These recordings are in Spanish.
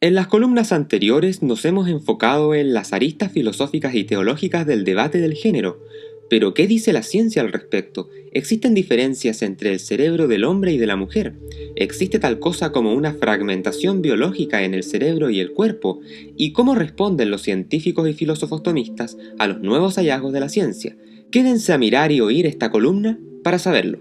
En las columnas anteriores nos hemos enfocado en las aristas filosóficas y teológicas del debate del género, pero ¿qué dice la ciencia al respecto? ¿Existen diferencias entre el cerebro del hombre y de la mujer? ¿Existe tal cosa como una fragmentación biológica en el cerebro y el cuerpo? ¿Y cómo responden los científicos y filósofos tomistas a los nuevos hallazgos de la ciencia? Quédense a mirar y oír esta columna para saberlo.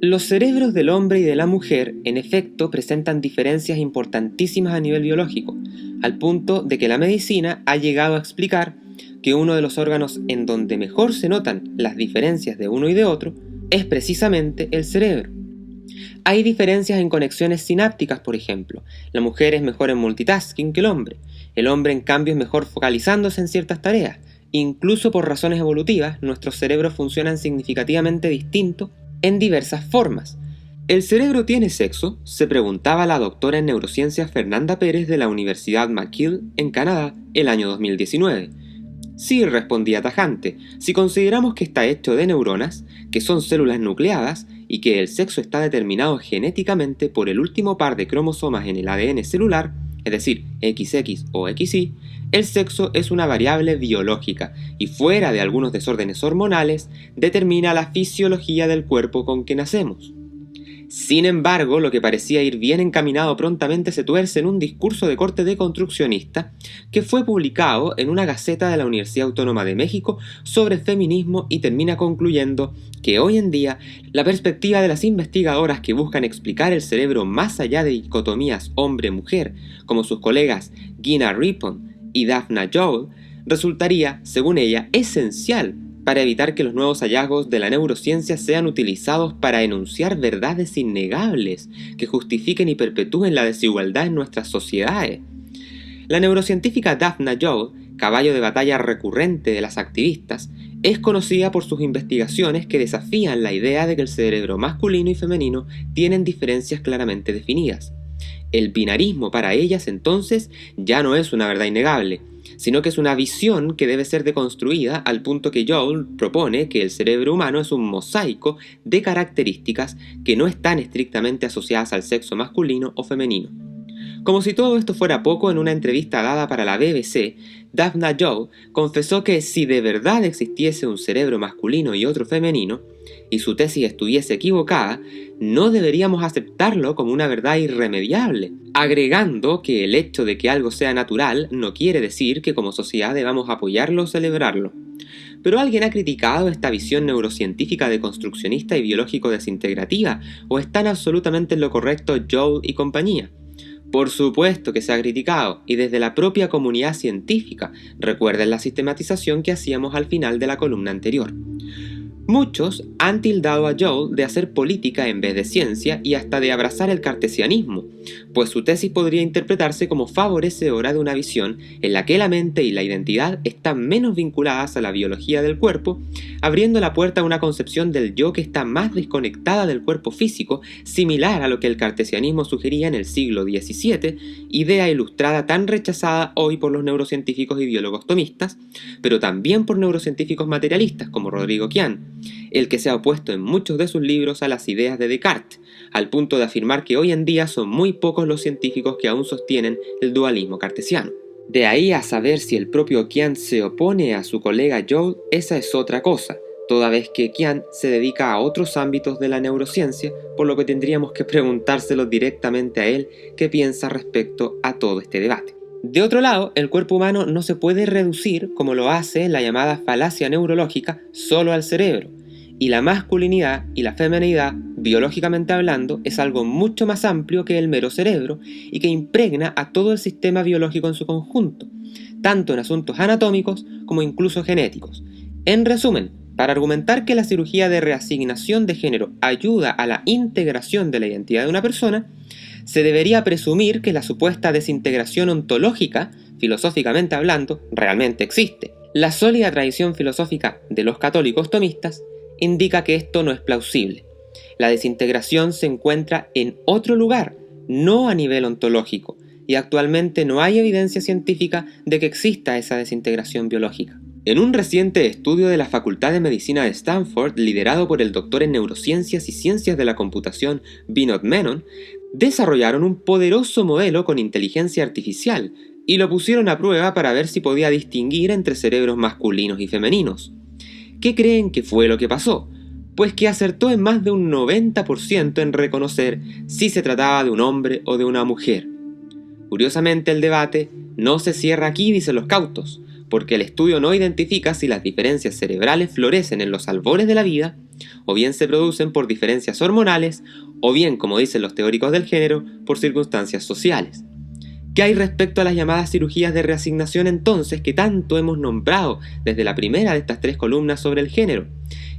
Los cerebros del hombre y de la mujer, en efecto, presentan diferencias importantísimas a nivel biológico, al punto de que la medicina ha llegado a explicar que uno de los órganos en donde mejor se notan las diferencias de uno y de otro es precisamente el cerebro. Hay diferencias en conexiones sinápticas, por ejemplo. La mujer es mejor en multitasking que el hombre en cambio es mejor focalizándose en ciertas tareas. Incluso por razones evolutivas, nuestros cerebros funcionan significativamente distintos en diversas formas. ¿El cerebro tiene sexo?, se preguntaba la doctora en neurociencias Fernanda Pérez de la Universidad McGill en Canadá el año 2019. Sí, respondía tajante, si consideramos que está hecho de neuronas, que son células nucleadas, y que el sexo está determinado genéticamente por el último par de cromosomas en el ADN celular, es decir, XX o XY, el sexo es una variable biológica y fuera de algunos desórdenes hormonales, determina la fisiología del cuerpo con que nacemos. Sin embargo, lo que parecía ir bien encaminado prontamente se tuerce en un discurso de corte deconstruccionista que fue publicado en una gaceta de la Universidad Autónoma de México sobre feminismo y termina concluyendo que hoy en día la perspectiva de las investigadoras que buscan explicar el cerebro más allá de dicotomías hombre-mujer, como sus colegas Gina Rippon y Daphna Joel, resultaría, según ella, esencial para evitar que los nuevos hallazgos de la neurociencia sean utilizados para enunciar verdades innegables que justifiquen y perpetúen la desigualdad en nuestras sociedades. La neurocientífica Daphna Joel, caballo de batalla recurrente de las activistas, es conocida por sus investigaciones que desafían la idea de que el cerebro masculino y femenino tienen diferencias claramente definidas. El binarismo para ellas entonces ya no es una verdad innegable, sino que es una visión que debe ser deconstruida al punto que Joel propone que el cerebro humano es un mosaico de características que no están estrictamente asociadas al sexo masculino o femenino. Como si todo esto fuera poco, en una entrevista dada para la BBC, Daphna Joel confesó que si de verdad existiese un cerebro masculino y otro femenino, y su tesis estuviese equivocada, no deberíamos aceptarlo como una verdad irremediable, agregando que el hecho de que algo sea natural no quiere decir que como sociedad debamos apoyarlo o celebrarlo. Pero alguien ha criticado esta visión neurocientífica deconstruccionista y biológico desintegrativa, o están absolutamente en lo correcto Joel y compañía. Por supuesto que se ha criticado, y desde la propia comunidad científica. Recuerden la sistematización que hacíamos al final de la columna anterior. Muchos han tildado a Joel de hacer política en vez de ciencia y hasta de abrazar el cartesianismo, pues su tesis podría interpretarse como favorecedora de una visión en la que la mente y la identidad están menos vinculadas a la biología del cuerpo, abriendo la puerta a una concepción del yo que está más desconectada del cuerpo físico, similar a lo que el cartesianismo sugería en el siglo XVII, idea ilustrada tan rechazada hoy por los neurocientíficos y biólogos tomistas, pero también por neurocientíficos materialistas como Rodrigo Quián, el que se ha opuesto en muchos de sus libros a las ideas de Descartes, al punto de afirmar que hoy en día son muy pocos los científicos que aún sostienen el dualismo cartesiano. De ahí a saber si el propio Quián se opone a su colega Joel, esa es otra cosa, toda vez que Quián se dedica a otros ámbitos de la neurociencia, por lo que tendríamos que preguntárselo directamente a él qué piensa respecto a todo este debate. De otro lado, el cuerpo humano no se puede reducir, como lo hace la llamada falacia neurológica, solo al cerebro, y la masculinidad y la feminidad, biológicamente hablando, es algo mucho más amplio que el mero cerebro y que impregna a todo el sistema biológico en su conjunto, tanto en asuntos anatómicos como incluso genéticos. En resumen, para argumentar que la cirugía de reasignación de género ayuda a la integración de la identidad de una persona, se debería presumir que la supuesta desintegración ontológica, filosóficamente hablando, realmente existe. La sólida tradición filosófica de los católicos tomistas indica que esto no es plausible. La desintegración se encuentra en otro lugar, no a nivel ontológico, y actualmente no hay evidencia científica de que exista esa desintegración biológica. En un reciente estudio de la Facultad de Medicina de Stanford, liderado por el doctor en neurociencias y ciencias de la computación Vinod Menon, Desarrollaron un poderoso modelo con inteligencia artificial y lo pusieron a prueba para ver si podía distinguir entre cerebros masculinos y femeninos. ¿Qué creen que fue lo que pasó? Pues que acertó en más de un 90% en reconocer si se trataba de un hombre o de una mujer. Curiosamente, el debate no se cierra aquí, dicen los cautos, porque el estudio no identifica si las diferencias cerebrales florecen en los albores de la vida, o bien se producen por diferencias hormonales, o bien, como dicen los teóricos del género, por circunstancias sociales. ¿Qué hay respecto a las llamadas cirugías de reasignación entonces que tanto hemos nombrado desde la primera de estas 3 columnas sobre el género?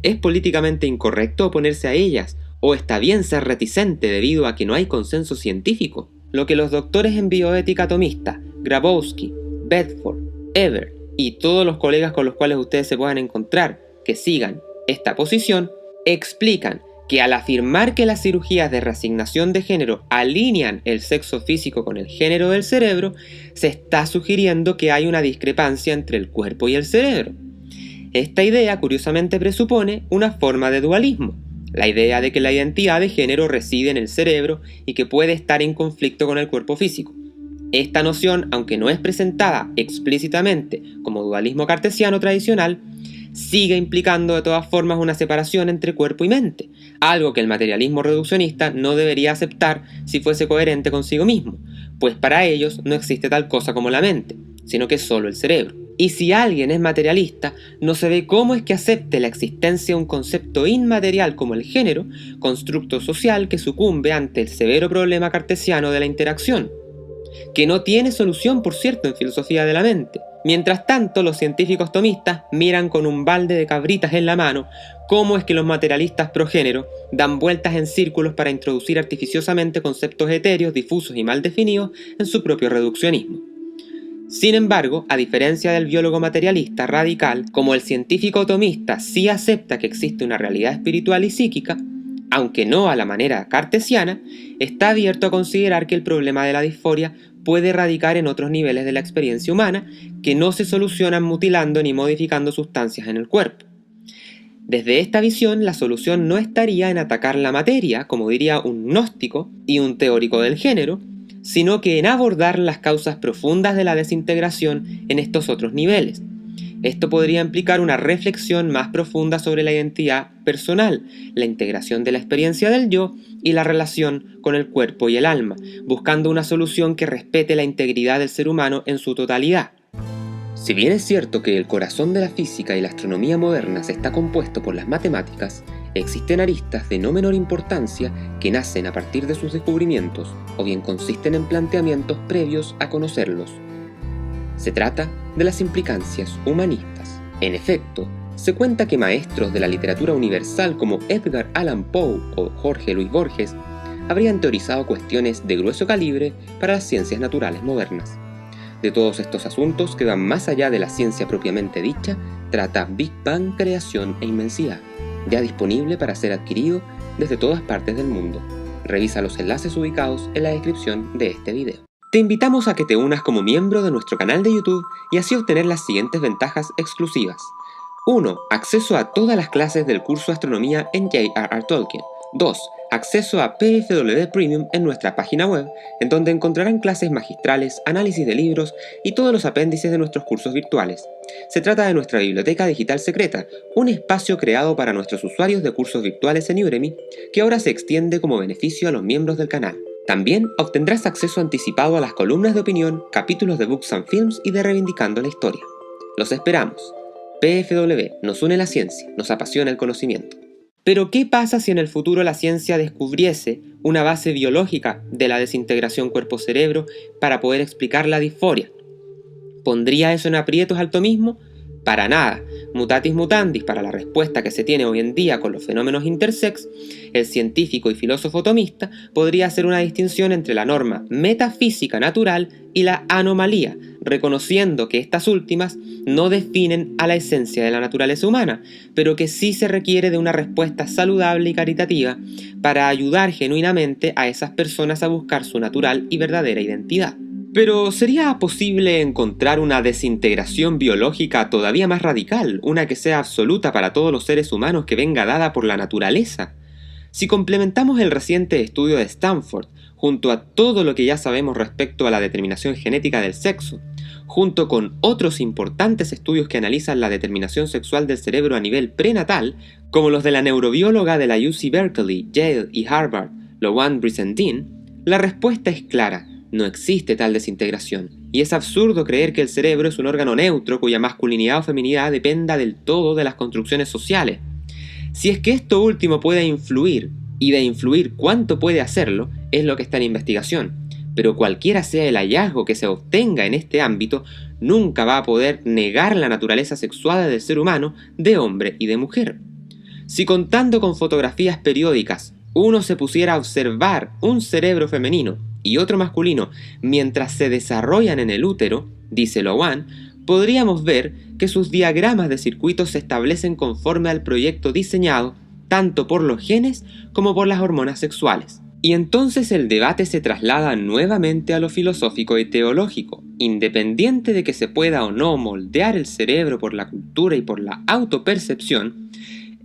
¿Es políticamente incorrecto oponerse a ellas o está bien ser reticente debido a que no hay consenso científico? Lo que los doctores en bioética atomista, Grabowski, Bedford, Eber y todos los colegas con los cuales ustedes se puedan encontrar que sigan esta posición, explican que al afirmar que las cirugías de reasignación de género alinean el sexo físico con el género del cerebro, se está sugiriendo que hay una discrepancia entre el cuerpo y el cerebro. Esta idea curiosamente presupone una forma de dualismo, la idea de que la identidad de género reside en el cerebro y que puede estar en conflicto con el cuerpo físico. Esta noción, aunque no es presentada explícitamente como dualismo cartesiano tradicional, sigue implicando de todas formas una separación entre cuerpo y mente, algo que el materialismo reduccionista no debería aceptar si fuese coherente consigo mismo, pues para ellos no existe tal cosa como la mente, sino que solo el cerebro. Y si alguien es materialista, no se ve cómo es que acepte la existencia de un concepto inmaterial como el género, constructo social que sucumbe ante el severo problema cartesiano de la interacción, que no tiene solución, por cierto, en filosofía de la mente. Mientras tanto, los científicos tomistas miran con un balde de cabritas en la mano cómo es que los materialistas progénero dan vueltas en círculos para introducir artificiosamente conceptos etéreos, difusos y mal definidos en su propio reduccionismo. Sin embargo, a diferencia del biólogo materialista radical, como el científico tomista sí acepta que existe una realidad espiritual y psíquica, aunque no a la manera cartesiana, está abierto a considerar que el problema de la disforia puede radicar en otros niveles de la experiencia humana que no se solucionan mutilando ni modificando sustancias en el cuerpo. Desde esta visión, la solución no estaría en atacar la materia, como diría un gnóstico y un teórico del género, sino que en abordar las causas profundas de la desintegración en estos otros niveles. Esto podría implicar una reflexión más profunda sobre la identidad personal, la integración de la experiencia del yo y la relación con el cuerpo y el alma, buscando una solución que respete la integridad del ser humano en su totalidad. Si bien es cierto que el corazón de la física y la astronomía modernas está compuesto por las matemáticas, existen aristas de no menor importancia que nacen a partir de sus descubrimientos o bien consisten en planteamientos previos a conocerlos. Se trata de las implicancias humanistas. En efecto, se cuenta que maestros de la literatura universal como Edgar Allan Poe o Jorge Luis Borges habrían teorizado cuestiones de grueso calibre para las ciencias naturales modernas. De todos estos asuntos que van más allá de la ciencia propiamente dicha, trata Big Bang, creación e inmensidad, ya disponible para ser adquirido desde todas partes del mundo. Revisa los enlaces ubicados en la descripción de este video. Te invitamos a que te unas como miembro de nuestro canal de YouTube y así obtener las siguientes ventajas exclusivas. 1. Acceso a todas las clases del curso de Astronomía en J.R.R. Tolkien. 2. Acceso a PFW Premium en nuestra página web, en donde encontrarán clases magistrales, análisis de libros y todos los apéndices de nuestros cursos virtuales. Se trata de nuestra biblioteca digital secreta, un espacio creado para nuestros usuarios de cursos virtuales en Udemy, que ahora se extiende como beneficio a los miembros del canal. También obtendrás acceso anticipado a las columnas de opinión, capítulos de Books and Films y de Reivindicando la Historia. Los esperamos. PFW nos une la ciencia, nos apasiona el conocimiento. Pero ¿qué pasa si en el futuro la ciencia descubriese una base biológica de la desintegración cuerpo-cerebro para poder explicar la disforia? ¿Pondría eso en aprietos al tomismo? Para nada. Mutatis mutandis, para la respuesta que se tiene hoy en día con los fenómenos intersex, el científico y filósofo tomista podría hacer una distinción entre la norma metafísica natural y la anomalía, reconociendo que estas últimas no definen a la esencia de la naturaleza humana, pero que sí se requiere de una respuesta saludable y caritativa para ayudar genuinamente a esas personas a buscar su natural y verdadera identidad. Pero ¿sería posible encontrar una desintegración biológica todavía más radical, una que sea absoluta para todos los seres humanos que venga dada por la naturaleza? Si complementamos el reciente estudio de Stanford, junto a todo lo que ya sabemos respecto a la determinación genética del sexo, junto con otros importantes estudios que analizan la determinación sexual del cerebro a nivel prenatal, como los de la neurobióloga de la UC Berkeley, Yale y Harvard, Loan Brizendine, la respuesta es clara: no existe tal desintegración, y es absurdo creer que el cerebro es un órgano neutro cuya masculinidad o feminidad dependa del todo de las construcciones sociales. Si es que esto último puede influir, y de influir cuánto puede hacerlo, es lo que está en investigación, pero cualquiera sea el hallazgo que se obtenga en este ámbito, nunca va a poder negar la naturaleza sexuada del ser humano, de hombre y de mujer. Si contando con fotografías periódicas, uno se pusiera a observar un cerebro femenino y otro masculino mientras se desarrollan en el útero, dice Loan, podríamos ver que sus diagramas de circuitos se establecen conforme al proyecto diseñado tanto por los genes como por las hormonas sexuales. Y entonces el debate se traslada nuevamente a lo filosófico y teológico. Independiente de que se pueda o no moldear el cerebro por la cultura y por la autopercepción,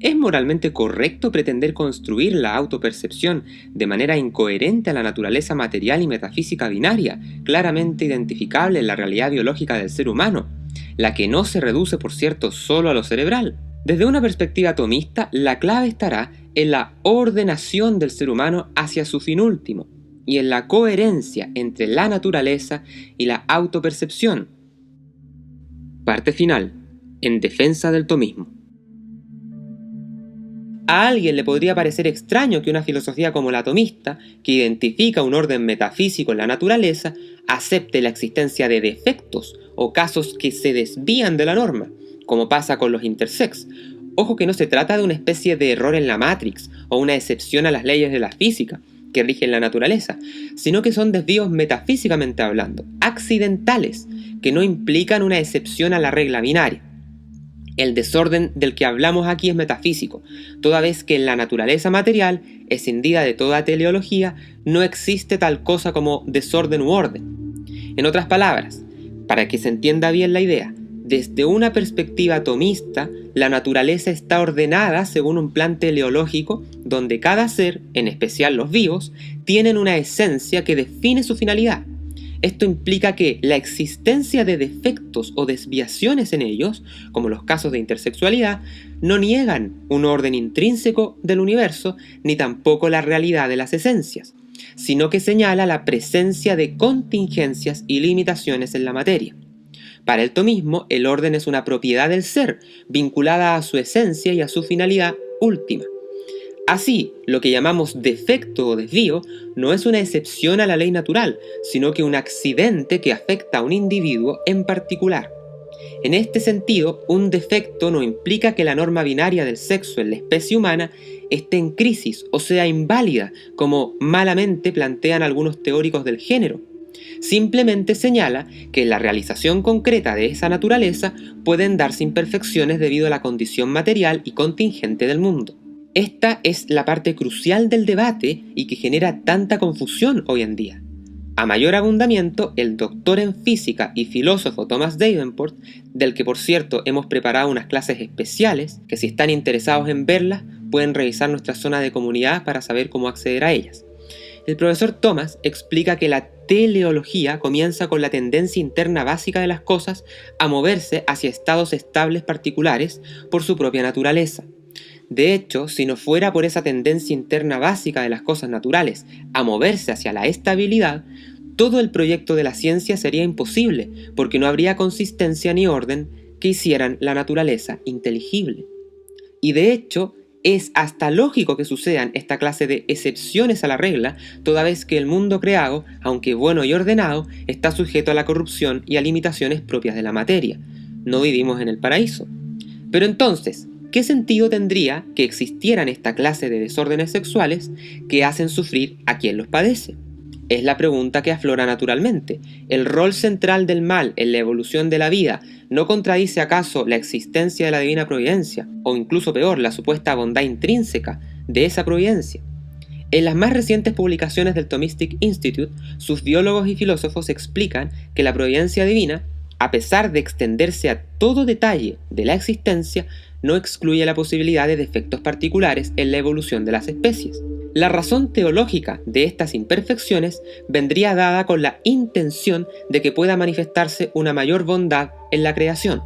¿es moralmente correcto pretender construir la autopercepción de manera incoherente a la naturaleza material y metafísica binaria, claramente identificable en la realidad biológica del ser humano, la que no se reduce, por cierto, solo a lo cerebral? Desde una perspectiva atomista, la clave estará en la ordenación del ser humano hacia su fin último y en la coherencia entre la naturaleza y la autopercepción. Parte final, en defensa del tomismo. A alguien le podría parecer extraño que una filosofía como la atomista, que identifica un orden metafísico en la naturaleza, acepte la existencia de defectos o casos que se desvían de la norma, como pasa con los intersex. Ojo que no se trata de una especie de error en la Matrix o una excepción a las leyes de la física que rigen la naturaleza, sino que son desvíos metafísicamente hablando, accidentales, que no implican una excepción a la regla binaria. El desorden del que hablamos aquí es metafísico, toda vez que en la naturaleza material, escindida de toda teleología, no existe tal cosa como desorden u orden. En otras palabras, para que se entienda bien la idea, desde una perspectiva atomista, la naturaleza está ordenada según un plan teleológico donde cada ser, en especial los vivos, tienen una esencia que define su finalidad. Esto implica que la existencia de defectos o desviaciones en ellos, como los casos de intersexualidad, no niegan un orden intrínseco del universo ni tampoco la realidad de las esencias, sino que señala la presencia de contingencias y limitaciones en la materia. Para el tomismo, el orden es una propiedad del ser, vinculada a su esencia y a su finalidad última. Así, lo que llamamos defecto o desvío no es una excepción a la ley natural, sino que un accidente que afecta a un individuo en particular. En este sentido, un defecto no implica que la norma binaria del sexo en la especie humana esté en crisis o sea inválida, como malamente plantean algunos teóricos del género. Simplemente señala que en la realización concreta de esa naturaleza pueden darse imperfecciones debido a la condición material y contingente del mundo. Esta es la parte crucial del debate y que genera tanta confusión hoy en día. A mayor abundamiento, el doctor en física y filósofo Thomas Davenport, del que por cierto hemos preparado unas clases especiales, que si están interesados en verlas, pueden revisar nuestra zona de comunidad para saber cómo acceder a ellas. El profesor Thomas explica que la teleología comienza con la tendencia interna básica de las cosas a moverse hacia estados estables particulares por su propia naturaleza. De hecho, si no fuera por esa tendencia interna básica de las cosas naturales a moverse hacia la estabilidad, todo el proyecto de la ciencia sería imposible, porque no habría consistencia ni orden que hicieran la naturaleza inteligible. Y de hecho, es hasta lógico que sucedan esta clase de excepciones a la regla, toda vez que el mundo creado, aunque bueno y ordenado, está sujeto a la corrupción y a limitaciones propias de la materia. No vivimos en el paraíso. Pero entonces, ¿qué sentido tendría que existieran esta clase de desórdenes sexuales que hacen sufrir a quien los padece? Es la pregunta que aflora naturalmente. ¿El rol central del mal en la evolución de la vida no contradice acaso la existencia de la divina providencia, o incluso peor, la supuesta bondad intrínseca de esa providencia? En las más recientes publicaciones del Thomistic Institute, sus biólogos y filósofos explican que la providencia divina, a pesar de extenderse a todo detalle de la existencia, no excluye la posibilidad de defectos particulares en la evolución de las especies. La razón teológica de estas imperfecciones vendría dada con la intención de que pueda manifestarse una mayor bondad en la creación.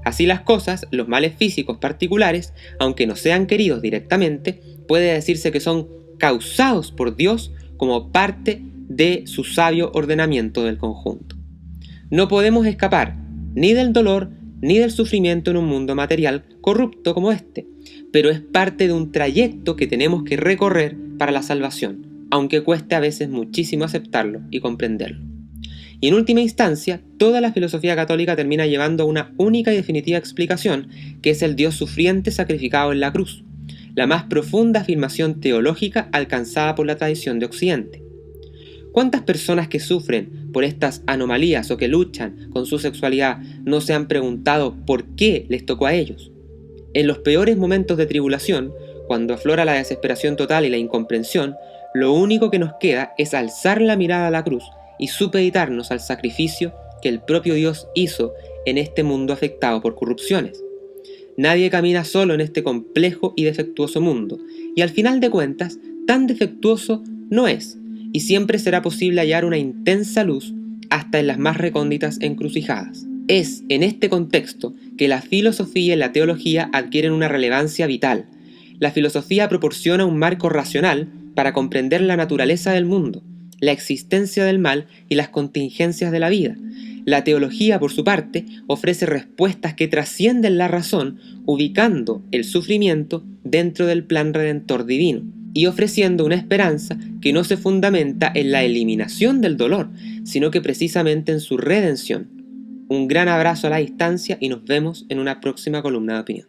Así las cosas, los males físicos particulares, aunque no sean queridos directamente, puede decirse que son causados por Dios como parte de su sabio ordenamiento del conjunto. No podemos escapar ni del dolor ni del sufrimiento en un mundo material corrupto como este, pero es parte de un trayecto que tenemos que recorrer para la salvación, aunque cueste a veces muchísimo aceptarlo y comprenderlo. Y en última instancia, toda la filosofía católica termina llevando a una única y definitiva explicación, que es el Dios sufriente sacrificado en la cruz, la más profunda afirmación teológica alcanzada por la tradición de Occidente. ¿Cuántas personas que sufren por estas anomalías o que luchan con su sexualidad no se han preguntado por qué les tocó a ellos? En los peores momentos de tribulación, cuando aflora la desesperación total y la incomprensión, lo único que nos queda es alzar la mirada a la cruz y supeditarnos al sacrificio que el propio Dios hizo en este mundo afectado por corrupciones. Nadie camina solo en este complejo y defectuoso mundo, y al final de cuentas, tan defectuoso no es, y siempre será posible hallar una intensa luz hasta en las más recónditas encrucijadas. Es en este contexto que la filosofía y la teología adquieren una relevancia vital. La filosofía proporciona un marco racional para comprender la naturaleza del mundo, la existencia del mal y las contingencias de la vida. La teología, por su parte, ofrece respuestas que trascienden la razón, ubicando el sufrimiento dentro del plan redentor divino y ofreciendo una esperanza que no se fundamenta en la eliminación del dolor, sino que precisamente en su redención. Un gran abrazo a la distancia y nos vemos en una próxima columna de opinión.